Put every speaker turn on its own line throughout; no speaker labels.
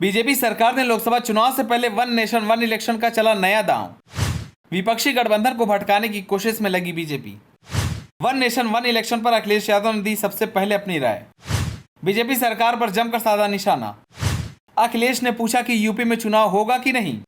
BJP सरकार ने लोकसभा चुनाव से पहले वन नेशन वन इलेक्शन का चला नया दांव। विपक्षी गठबंधन को भटकाने की कोशिश में लगी BJP. One nation one election पर अखिलेश यादव ने दी सबसे पहले अपनी राय। बीजेपी सरकार पर जमकर साधा निशाना। अखिलेश ने पूछा कि यूपी में चुनाव होगा कि नहीं,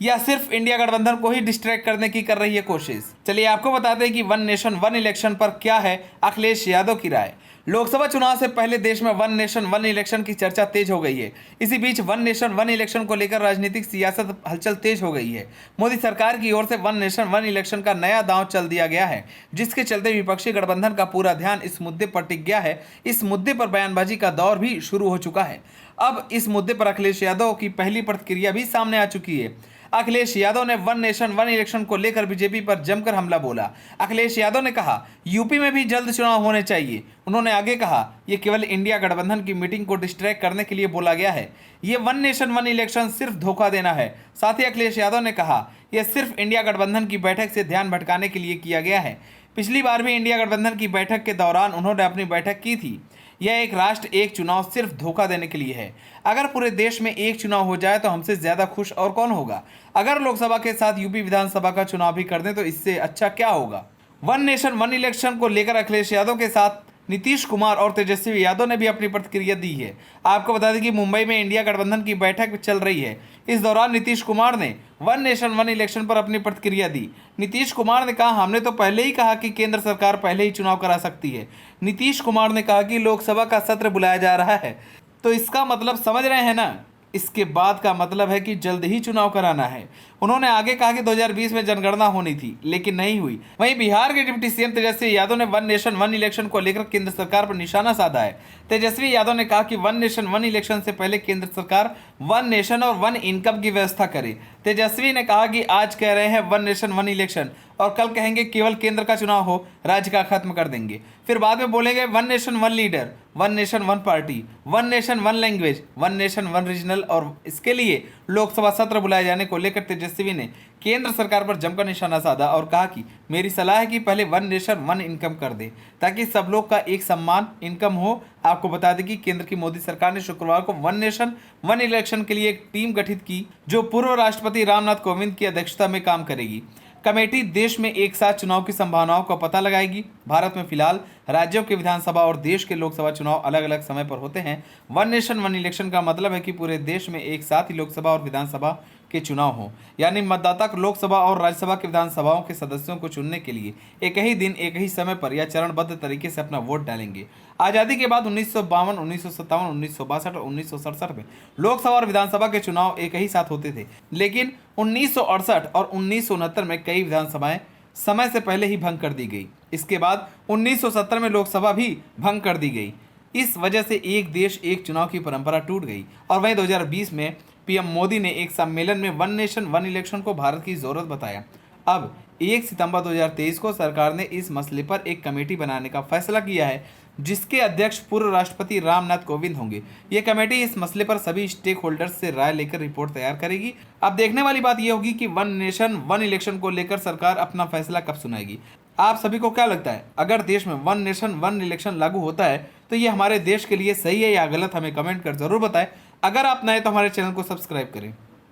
या सिर्फ इंडिया गठबंधन को ही डिस्ट्रैक्ट करने की कर रही है कोशिश। चलिए आपको बताते हैं कि वन नेशन वन इलेक्शन पर क्या है अखिलेश यादव की राय। लोकसभा चुनाव से पहले देश में वन नेशन वन इलेक्शन की चर्चा तेज हो गई है। इसी बीच वन नेशन वन इलेक्शन को लेकर राजनीतिक सियासत हलचल तेज हो गई है। मोदी सरकार की ओर से वन नेशन वन इलेक्शन का नया दांव चल दिया गया है, जिसके चलते विपक्षी गठबंधन का पूरा ध्यान इस मुद्दे पर टिक गया है। इस मुद्दे पर बयानबाजी का दौर भी शुरू हो चुका है। अब इस मुद्दे पर अखिलेश यादव की पहली प्रतिक्रिया भी सामने आ चुकी है। अखिलेश यादव ने वन नेशन वन इलेक्शन को लेकर बीजेपी पर जमकर हमला बोला। अखिलेश यादव ने कहा यूपी में भी जल्द चुनाव होने चाहिए। उन्होंने आगे कहा यह केवल इंडिया गठबंधन की मीटिंग को डिस्ट्रैक्ट करने के लिए बोला गया है। ये वन नेशन वन इलेक्शन सिर्फ धोखा देना है। साथ ही अखिलेश यादव ने कहा यह सिर्फ इंडिया गठबंधन की बैठक से ध्यान भटकाने के लिए किया गया है। पिछली बार भी इंडिया गठबंधन की बैठक के दौरान उन्होंने अपनी बैठक की थी। यह एक राष्ट्र एक चुनाव सिर्फ धोखा देने के लिए है। अगर पूरे देश में एक चुनाव हो जाए तो हमसे ज्यादा खुश और कौन होगा। अगर लोकसभा के साथ यूपी विधानसभा का चुनाव भी कर दें तो इससे अच्छा क्या होगा। वन नेशन वन इलेक्शन को लेकर अखिलेश यादव के साथ नीतीश कुमार और तेजस्वी यादव ने भी अपनी प्रतिक्रिया दी है। आपको बता दें कि मुंबई में इंडिया गठबंधन की बैठक चल रही है। इस दौरान नीतीश कुमार ने वन नेशन वन इलेक्शन पर अपनी प्रतिक्रिया दी। नीतीश कुमार ने कहा हमने तो पहले ही कहा कि केंद्र सरकार पहले ही चुनाव करा सकती है। नीतीश कुमार ने कहा कि लोकसभा का सत्र बुलाया जा रहा है तो इसका मतलब समझ रहे हैं ना, इसके बाद का मतलब है कि जल्द ही चुनाव कराना है। उन्होंने आगे कहा कि 2020 में जनगणना होनी थी लेकिन नहीं हुई। वहीं बिहार के डिप्टी सीएम तेजस्वी यादव ने वन नेशन वन इलेक्शन को लेकर केंद्र सरकार पर निशाना साधा है। तेजस्वी यादव ने कहा कि वन नेशन वन इलेक्शन से पहले केंद्र सरकार वन नेशन और वन इनकम की व्यवस्था करे। तेजस्वी ने कहा कि आज कह रहे हैं वन नेशन वन इलेक्शन और कल कहेंगे केवल केंद्र का चुनाव हो, राज्य का खत्म कर देंगे। फिर बाद में बोलेंगे one nation one leader, one nation one party, one nation one language, one nation one regional. और इसके लिए लोकसभा सत्र बुलाए जाने को लेकर तेजस्वी ने केंद्र सरकार पर जमकर निशाना साधा और कहा कि मेरी सलाह है कि पहले वन नेशन वन इनकम कर दे ताकि सब लोग का एक समान इनकम हो। आपको बता दें कि केंद्र की मोदी सरकार ने शुक्रवार को वन नेशन वन इलेक्शन के लिए एक टीम गठित की जो पूर्व राष्ट्रपति रामनाथ कोविंद की अध्यक्षता में काम करेगी। कमेटी देश में एक साथ चुनाव की संभावनाओं का पता लगाएगी। भारत में फिलहाल राज्यों के विधानसभा और देश के लोकसभा चुनाव अलग अलग समय पर होते हैं। वन नेशन वन इलेक्शन का मतलब है कि पूरे देश में एक साथ ही लोकसभा और विधानसभा के चुनाव हो, यानी मतदाता लोकसभा और राज्यसभा के विधानसभाओं के सदस्यों को चुनने के लिए एक ही दिन एक ही समय पर या चरणबद्ध तरीके से अपना वोट डालेंगे। आज़ादी के बाद 1952, 1957, 1962 और 1967 में लोकसभा और विधानसभा के चुनाव एक ही साथ होते थे, लेकिन 1968 और 1969 में कई विधानसभाएं समय से पहले ही भंग कर दी गई। इसके बाद 1970 में लोकसभा भी भंग कर दी गई। इस वजह से एक देश एक चुनाव की परंपरा टूट गई। और वहीं 2020 में पीएम मोदी ने एक सम्मेलन में वन नेशन वन इलेक्शन को भारत की जरूरत बताया। अब 1 सितंबर 2023 को सरकार ने इस मसले पर एक कमेटी बनाने का फैसला किया है, जिसके अध्यक्ष पूर्व राष्ट्रपति रामनाथ कोविंद होंगे। ये कमेटी इस मसले पर सभी स्टेक होल्डर्स से राय लेकर रिपोर्ट तैयार करेगी। अब देखने वाली बात यह होगी कि वन नेशन वन इलेक्शन को लेकर सरकार अपना फैसला कब सुनाएगी। आप सभी को क्या लगता है, अगर देश में वन नेशन वन इलेक्शन लागू होता है तो ये हमारे देश के लिए सही है या गलत, हमें कमेंट कर जरूर बताएं। अगर आप नए तो हमारे चैनल को सब्सक्राइब करें।